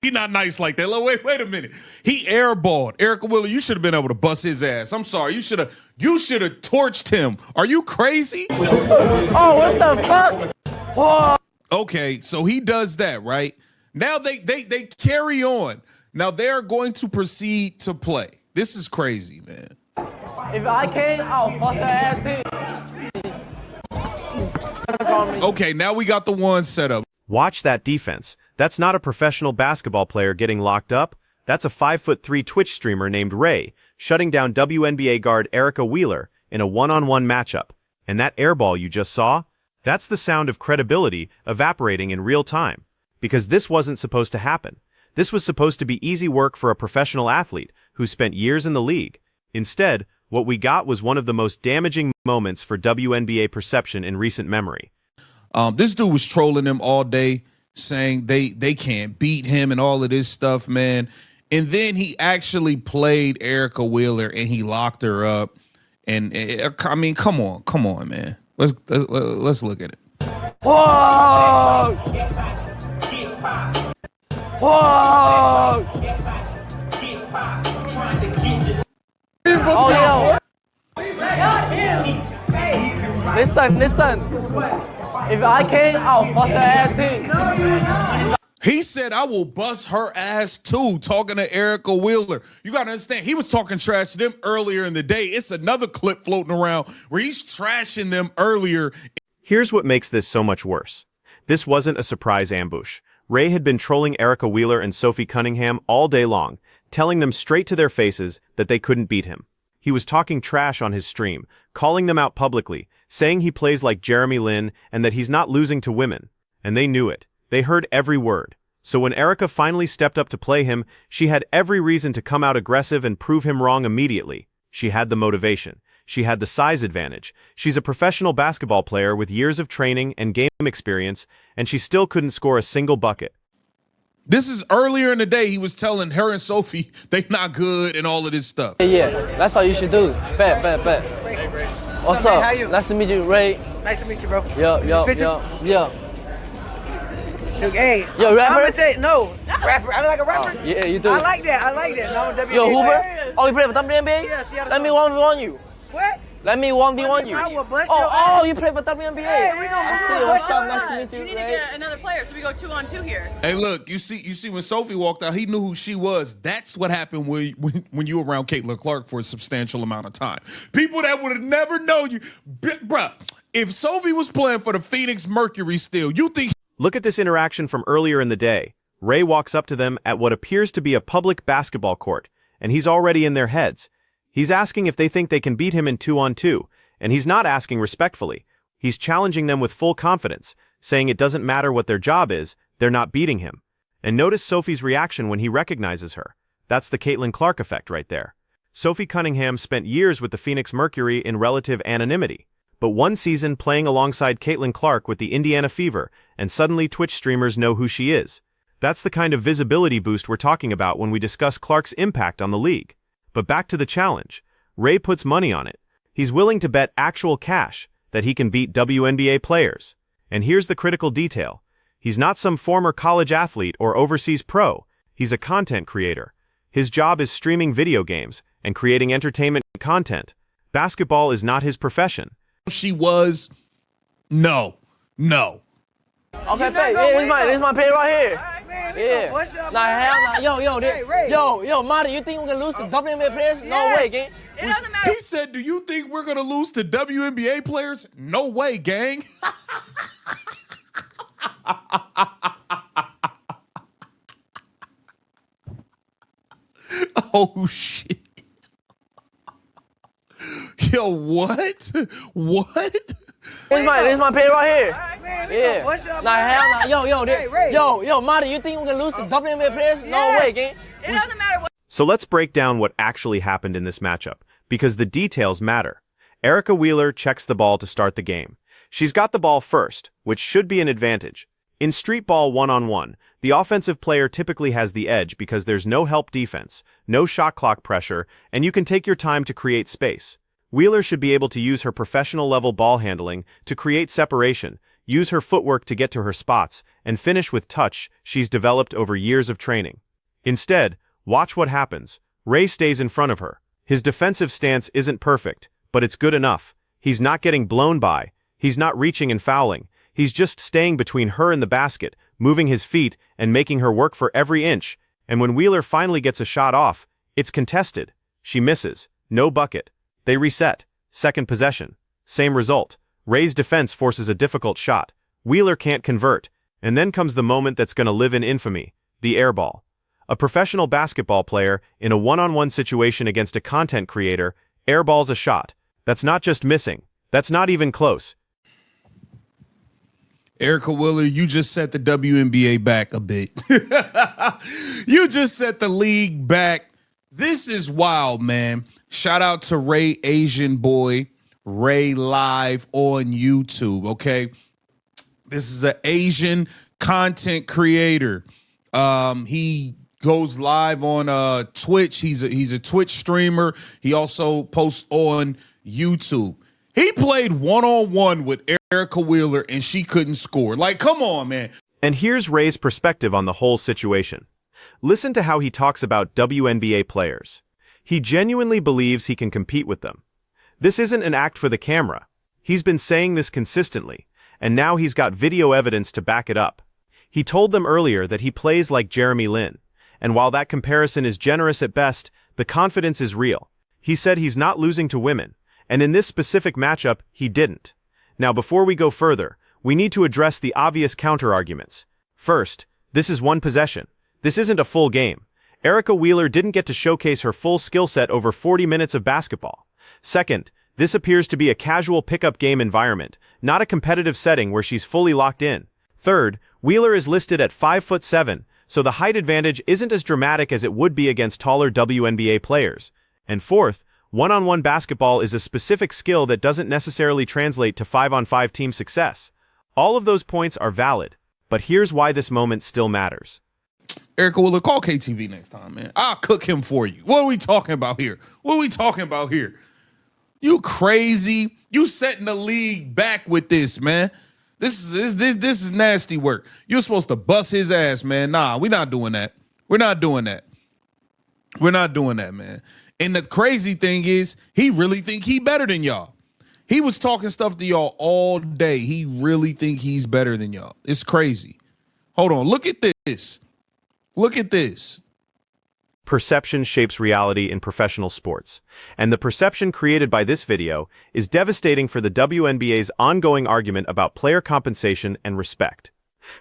He not nice like that. Look, wait a minute. He airballed. Erica Wheeler, you should have been able to bust his ass. I'm sorry. You should have torched him. Are you crazy? Oh, what the fuck? Whoa. Okay, so he does that, right? Now they carry on. Now they're going to proceed to play. This is crazy, man. If I can't, I'll bust her ass too. Okay, now we got the one set up. Watch that defense. That's not a professional basketball player getting locked up. That's a 5'3" Twitch streamer named Ray, shutting down WNBA guard Erica Wheeler in a one-on-one matchup. And that airball you just saw? That's the sound of credibility evaporating in real time. Because this wasn't supposed to happen. This was supposed to be easy work for a professional athlete who spent years in the league. Instead, what we got was one of the most damaging moments for WNBA perception in recent memory. This dude was trolling them all day, saying they can't beat him and all of this stuff, man. And then he actually played Erica Wheeler and he locked her up. And I mean, come on, man. Let's look at it. Whoa! Whoa! Oh, yo. Listen. If I can't, I'll bust her ass too. He said, I will bust her ass too, talking to Erica Wheeler. You got to understand, he was talking trash to them earlier in the day. It's another clip floating around where he's trashing them earlier. Here's what makes this so much worse. This wasn't a surprise ambush. Ray had been trolling Erica Wheeler and Sophie Cunningham all day long, telling them straight to their faces that they couldn't beat him. He was talking trash on his stream, calling them out publicly, saying he plays like Jeremy Lin and that he's not losing to women. And they knew it. They heard every word. So when Erica finally stepped up to play him, she had every reason to come out aggressive and prove him wrong immediately. She had the motivation. She had the size advantage. She's a professional basketball player with years of training and game experience, and she still couldn't score a single bucket. This is earlier in the day. He was telling her and Sophie they not good and all of this stuff. Yeah, that's how you should do. Bet. What's up? How you? Nice to meet you, Ray. Nice to meet you, bro. Yo. Hey, Yo, rapper? I'm gonna say no. Rapper. I like a rapper. Oh, yeah, you do. I like that. No, WNBA. Yo, Hoover? Oh, you play for WNBA? Yeah, Seattle. Let me 1v1 you. What? Let me 1v1 you. I will bust your ass. Oh, you play for WNBA? Hey, we gonna I see. bust What's your up? Nice to ass. meet you, You need to Ray. get another player, so we go 2-on-2 here. Hey, look, you see when Sophie walked out, he knew who she was. That's what happened when you were around Caitlin Clark for a substantial amount of time. People that would have never known you. Bruh, if Sophie was playing for the Phoenix Mercury still, you think... Look at this interaction from earlier in the day. Ray walks up to them at what appears to be a public basketball court, and he's already in their heads. He's asking if they think they can beat him in 2-on-2, and he's not asking respectfully. He's challenging them with full confidence, saying it doesn't matter what their job is, they're not beating him. And notice Sophie's reaction when he recognizes her. That's the Caitlin Clark effect right there. Sophie Cunningham spent years with the Phoenix Mercury in relative anonymity. But one season playing alongside Caitlin Clark with the Indiana Fever, and suddenly Twitch streamers know who she is. That's the kind of visibility boost we're talking about when we discuss Clark's impact on the league. But back to the challenge. Ray puts money on it. He's willing to bet actual cash that he can beat WNBA players. And here's the critical detail. He's not some former college athlete or overseas pro. He's a content creator. His job is streaming video games and creating entertainment content. Basketball is not his profession. She was... No. Okay, pay. Yeah, this my pay right here. All right, man. Yeah. What's up? Nah, hell nah. Yo, Hey, Ray. yo, Marty, you think we're gonna lose to WNBA players? No Yes. way, gang. It doesn't matter. He said, do you think we're going to lose to WNBA players? No way, gang. Oh, shit. Yo, what? What? This my pay right here. All right, man. Yeah. What's up? Nah, hell nah. Hey, Ray. Yo, Marty, you think we're gonna lose to WNBA players? No Yes. way, gang. It doesn't matter what. So let's break down what actually happened in this matchup, because the details matter. Erica Wheeler checks the ball to start the game. She's got the ball first, which should be an advantage. In street ball one-on-one, the offensive player typically has the edge because there's no help defense, no shot clock pressure, and you can take your time to create space. Wheeler should be able to use her professional-level ball handling to create separation, use her footwork to get to her spots, and finish with touch she's developed over years of training. Instead, watch what happens. Ray stays in front of her. His defensive stance isn't perfect, but it's good enough. He's not getting blown by. He's not reaching and fouling. He's just staying between her and the basket, moving his feet and making her work for every inch. And when Wheeler finally gets a shot off, it's contested. She misses. No bucket. They reset. Second possession. Same result. Ray's defense forces a difficult shot. Wheeler can't convert. And then comes the moment that's going to live in infamy, the airball. A professional basketball player in a one-on-one situation against a content creator airballs a shot. That's not just missing. That's not even close. Erica Wheeler, you just set the WNBA back a bit. You just set the league back. This is wild, man. Shout out to Ray Asian Boy, RayLiveee on YouTube, okay? This is an Asian content creator. He goes live on Twitch. He's a Twitch streamer. He also posts on YouTube. He played one-on-one with Erica Wheeler and she couldn't score. Like, come on, man. And here's Ray's perspective on the whole situation. Listen to how he talks about WNBA players. He genuinely believes he can compete with them. This isn't an act for the camera. He's been saying this consistently, and now he's got video evidence to back it up. He told them earlier that he plays like Jeremy Lin, and while that comparison is generous at best, the confidence is real. He said he's not losing to women, and in this specific matchup, he didn't. Now, before we go further, we need to address the obvious counter-arguments. First, this is one possession. This isn't a full game. Erica Wheeler didn't get to showcase her full skill set over 40 minutes of basketball. Second, this appears to be a casual pickup game environment, not a competitive setting where she's fully locked in. Third, Wheeler is listed at 5'7", so the height advantage isn't as dramatic as it would be against taller WNBA players. And fourth, one-on-one basketball is a specific skill that doesn't necessarily translate to 5-on-5 team success. All of those points are valid, but here's why this moment still matters. Erica Wheeler, call KTV next time, man. I'll cook him for you. What are we talking about here? What are we talking about here? You crazy? You setting the league back with this, man. This is nasty work. You're supposed to bust his ass, man. Nah, we're not doing that. We're not doing that. We're not doing that, man. And the crazy thing is, he really think he better than y'all. He was talking stuff to y'all all day. He really think he's better than y'all. It's crazy. Hold on. Look at this. Look at this. Perception shapes reality in professional sports, and the perception created by this video is devastating for the WNBA's ongoing argument about player compensation and respect.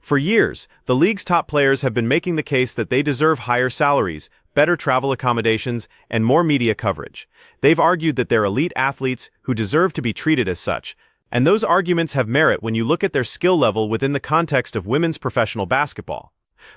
For years, the league's top players have been making the case that they deserve higher salaries, better travel accommodations, and more media coverage. They've argued that they're elite athletes who deserve to be treated as such, and those arguments have merit when you look at their skill level within the context of women's professional basketball.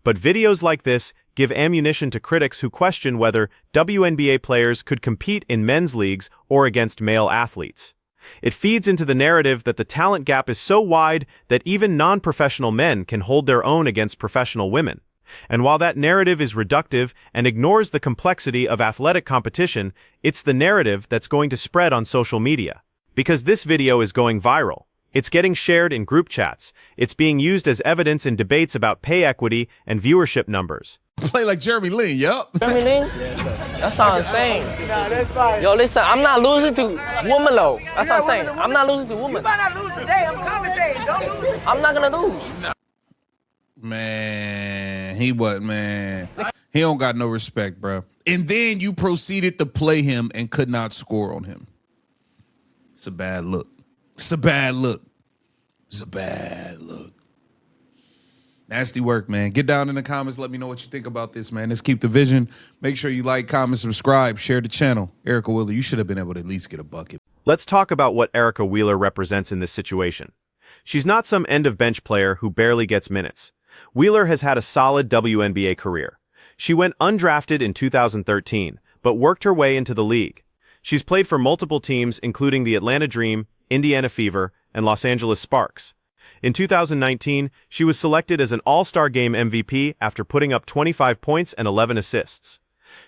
But videos like this give ammunition to critics who question whether WNBA players could compete in men's leagues or against male athletes. It feeds into the narrative that the talent gap is so wide that even non-professional men can hold their own against professional women. And while that narrative is reductive and ignores the complexity of athletic competition, it's the narrative that's going to spread on social media. Because this video is going viral. It's getting shared in group chats. It's being used as evidence in debates about pay equity and viewership numbers. Play like Jeremy Lin, yup. Jeremy Lin? That sounds insane. Nah, that's fine. Yo, listen, I'm not losing to women, though. That's what I'm saying. I'm not losing to You women. might not lose today. I'm commentating. Don't lose. I'm not gonna lose. Man, he what, man? He don't got no respect, bro. And then you proceeded to play him and could not score on him. It's a bad look. It's a bad look. It's a bad look. Nasty work, man. Get down in the comments. Let me know what you think about this, man. Let's keep the vision. Make sure you like, comment, subscribe, share the channel. Erica Wheeler, you should have been able to at least get a bucket. Let's talk about what Erica Wheeler represents in this situation. She's not some end-of-bench player who barely gets minutes. Wheeler has had a solid WNBA career. She went undrafted in 2013, but worked her way into the league. She's played for multiple teams, including the Atlanta Dream, Indiana Fever, and Los Angeles Sparks. In 2019, she was selected as an All-Star Game MVP after putting up 25 points and 11 assists.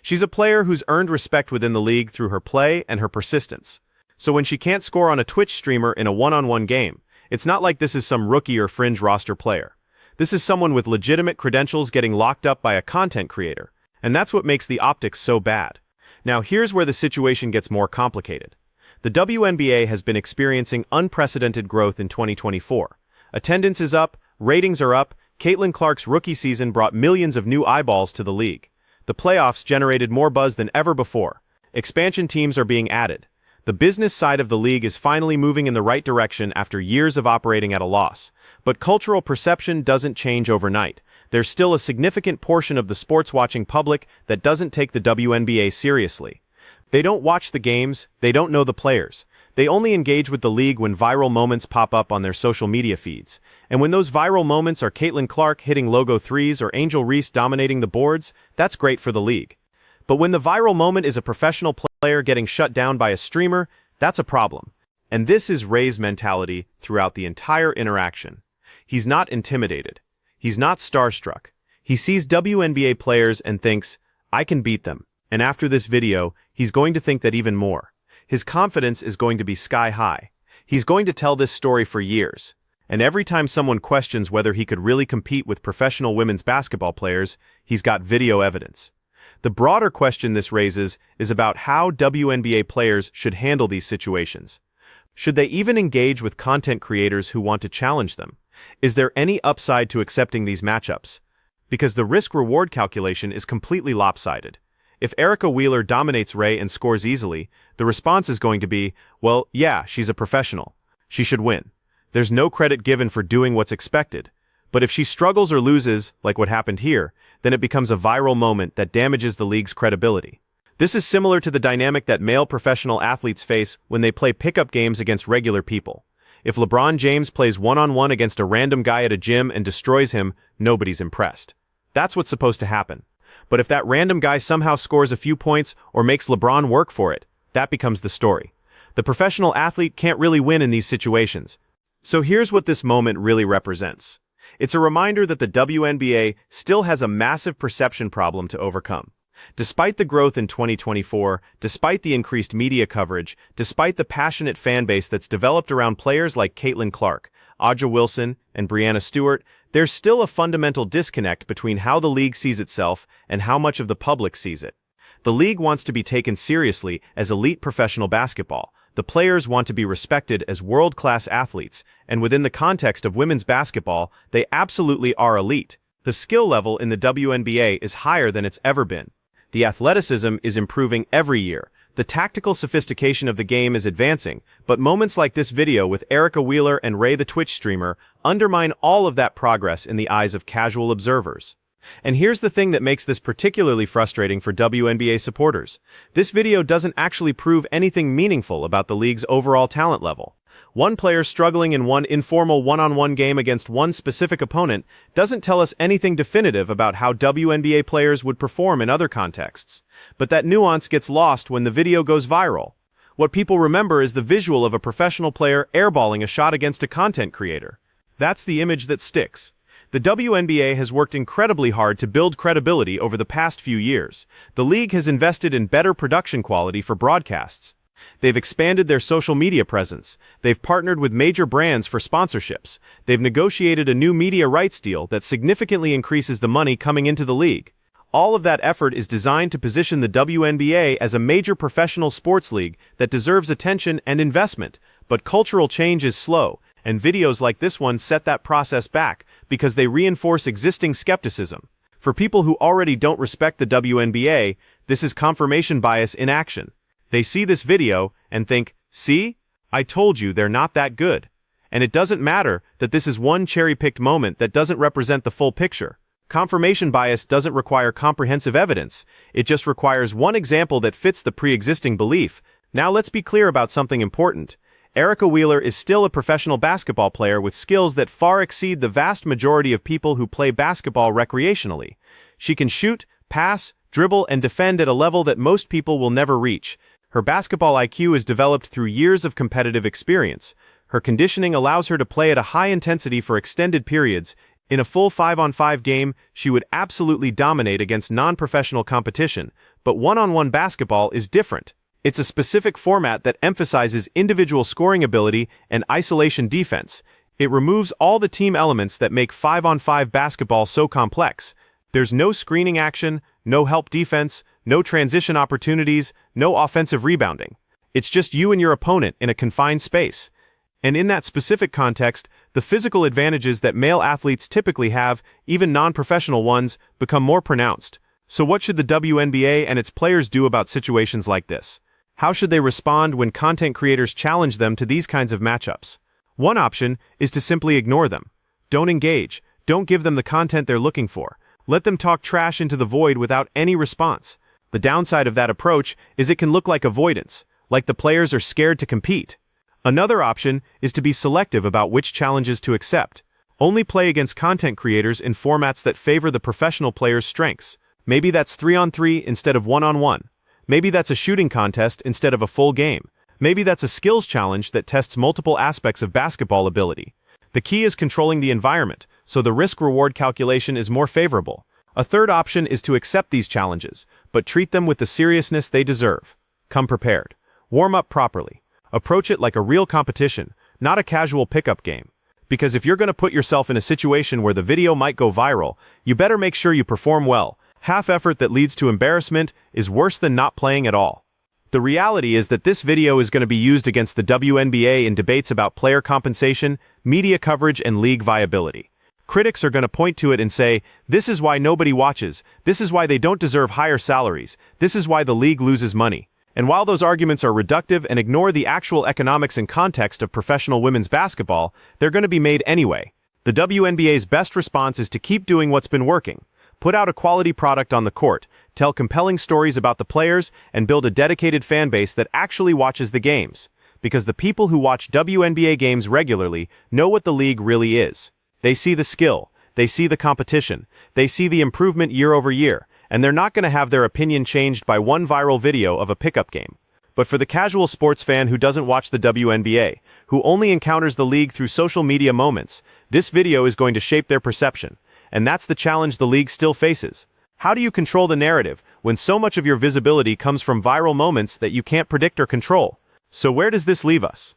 She's a player who's earned respect within the league through her play and her persistence. So when she can't score on a Twitch streamer in a one-on-one game, It's not like this is some rookie or fringe roster player. This is someone with legitimate credentials getting locked up by a content creator, and that's what makes the optics so bad. Now here's where the situation gets more complicated. The WNBA has been experiencing unprecedented growth in 2024. Attendance is up, ratings are up, Caitlin Clark's rookie season brought millions of new eyeballs to the league. The playoffs generated more buzz than ever before. Expansion teams are being added. The business side of the league is finally moving in the right direction after years of operating at a loss. But cultural perception doesn't change overnight. There's still a significant portion of the sports-watching public that doesn't take the WNBA seriously. They don't watch the games, they don't know the players. They only engage with the league when viral moments pop up on their social media feeds. And when those viral moments are Caitlin Clark hitting logo threes or Angel Reese dominating the boards, that's great for the league. But when the viral moment is a professional player getting shut down by a streamer, that's a problem. And this is Ray's mentality throughout the entire interaction. He's not intimidated. He's not starstruck. He sees WNBA players and thinks, I can beat them. And after this video, he's going to think that even more. His confidence is going to be sky high. He's going to tell this story for years. And every time someone questions whether he could really compete with professional women's basketball players, he's got video evidence. The broader question this raises is about how WNBA players should handle these situations. Should they even engage with content creators who want to challenge them? Is there any upside to accepting these matchups? Because the risk-reward calculation is completely lopsided. If Erica Wheeler dominates Ray and scores easily, the response is going to be, well, yeah, she's a professional. She should win. There's no credit given for doing what's expected. But if she struggles or loses, like what happened here, then it becomes a viral moment that damages the league's credibility. This is similar to the dynamic that male professional athletes face when they play pickup games against regular people. If LeBron James plays one-on-one against a random guy at a gym and destroys him, nobody's impressed. That's what's supposed to happen. But if that random guy somehow scores a few points or makes LeBron work for it, that becomes the story. The professional athlete can't really win in these situations. So here's what this moment really represents. It's a reminder that the WNBA still has a massive perception problem to overcome. Despite the growth in 2024, despite the increased media coverage, despite the passionate fan base that's developed around players like Caitlin Clark, Aja Wilson, and Breanna Stewart, there's still a fundamental disconnect between how the league sees itself and how much of the public sees it. The league wants to be taken seriously as elite professional basketball. The players want to be respected as world-class athletes, and within the context of women's basketball, they absolutely are elite. The skill level in the WNBA is higher than it's ever been. The athleticism is improving every year. The tactical sophistication of the game is advancing, but moments like this video with Erica Wheeler and Ray the Twitch streamer undermine all of that progress in the eyes of casual observers. And here's the thing that makes this particularly frustrating for WNBA supporters. This video doesn't actually prove anything meaningful about the league's overall talent level. One player struggling in one informal one-on-one game against one specific opponent doesn't tell us anything definitive about how WNBA players would perform in other contexts. But that nuance gets lost when the video goes viral. What people remember is the visual of a professional player airballing a shot against a content creator. That's the image that sticks. The WNBA has worked incredibly hard to build credibility over the past few years. The league has invested in better production quality for broadcasts. They've expanded their social media presence. They've partnered with major brands for sponsorships. They've negotiated a new media rights deal that significantly increases the money coming into the league. All of that effort is designed to position the WNBA as a major professional sports league that deserves attention and investment. But cultural change is slow, and videos like this one set that process back because they reinforce existing skepticism. For people who already don't respect the WNBA, this is confirmation bias in action. They see this video and think, see? I told you they're not that good. And it doesn't matter that this is one cherry-picked moment that doesn't represent the full picture. Confirmation bias doesn't require comprehensive evidence. It just requires one example that fits the pre-existing belief. Now let's be clear about something important. Erica Wheeler is still a professional basketball player with skills that far exceed the vast majority of people who play basketball recreationally. She can shoot, pass, dribble, and defend at a level that most people will never reach. Her basketball IQ is developed through years of competitive experience. Her conditioning allows her to play at a high intensity for extended periods. In a full 5-on-5 game, she would absolutely dominate against non-professional competition, but one-on-one basketball is different. It's a specific format that emphasizes individual scoring ability and isolation defense. It removes all the team elements that make 5-on-5 basketball so complex. There's no screening action, no help defense, no transition opportunities, no offensive rebounding. It's just you and your opponent in a confined space. And in that specific context, the physical advantages that male athletes typically have, even non-professional ones, become more pronounced. So what should the WNBA and its players do about situations like this? How should they respond when content creators challenge them to these kinds of matchups? One option is to simply ignore them. Don't engage. Don't give them the content they're looking for. Let them talk trash into the void without any response. The downside of that approach is it can look like avoidance, like the players are scared to compete. Another option is to be selective about which challenges to accept. Only play against content creators in formats that favor the professional player's strengths. Maybe that's 3-on-3 instead of 1-on-1. Maybe that's a shooting contest instead of a full game. Maybe that's a skills challenge that tests multiple aspects of basketball ability. The key is controlling the environment, so the risk-reward calculation is more favorable. A third option is to accept these challenges, but treat them with the seriousness they deserve. Come prepared. Warm up properly. Approach it like a real competition, not a casual pickup game. Because if you're going to put yourself in a situation where the video might go viral, you better make sure you perform well. Half effort that leads to embarrassment is worse than not playing at all. The reality is that this video is going to be used against the WNBA in debates about player compensation, media coverage, and league viability. Critics are going to point to it and say, this is why nobody watches, this is why they don't deserve higher salaries, this is why the league loses money. And while those arguments are reductive and ignore the actual economics and context of professional women's basketball, they're going to be made anyway. The WNBA's best response is to keep doing what's been working. Put out a quality product on the court, tell compelling stories about the players, and build a dedicated fan base that actually watches the games. Because the people who watch WNBA games regularly know what the league really is. They see the skill, they see the competition, they see the improvement year over year, and they're not going to have their opinion changed by one viral video of a pickup game. But for the casual sports fan who doesn't watch the WNBA, who only encounters the league through social media moments, this video is going to shape their perception. And that's the challenge the league still faces. How do you control the narrative when so much of your visibility comes from viral moments that you can't predict or control? So where does this leave us?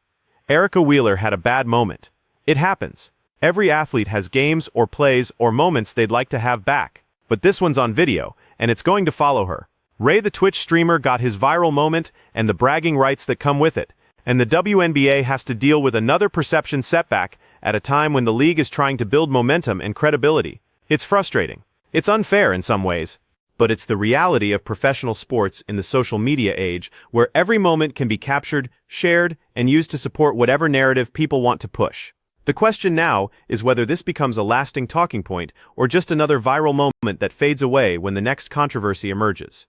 Erica Wheeler had a bad moment. It happens. Every athlete has games or plays or moments they'd like to have back. But this one's on video, and it's going to follow her. Ray the Twitch streamer got his viral moment and the bragging rights that come with it. And the WNBA has to deal with another perception setback at a time when the league is trying to build momentum and credibility. It's frustrating. It's unfair in some ways. But it's the reality of professional sports in the social media age, where every moment can be captured, shared, and used to support whatever narrative people want to push. The question now is whether this becomes a lasting talking point or just another viral moment that fades away when the next controversy emerges.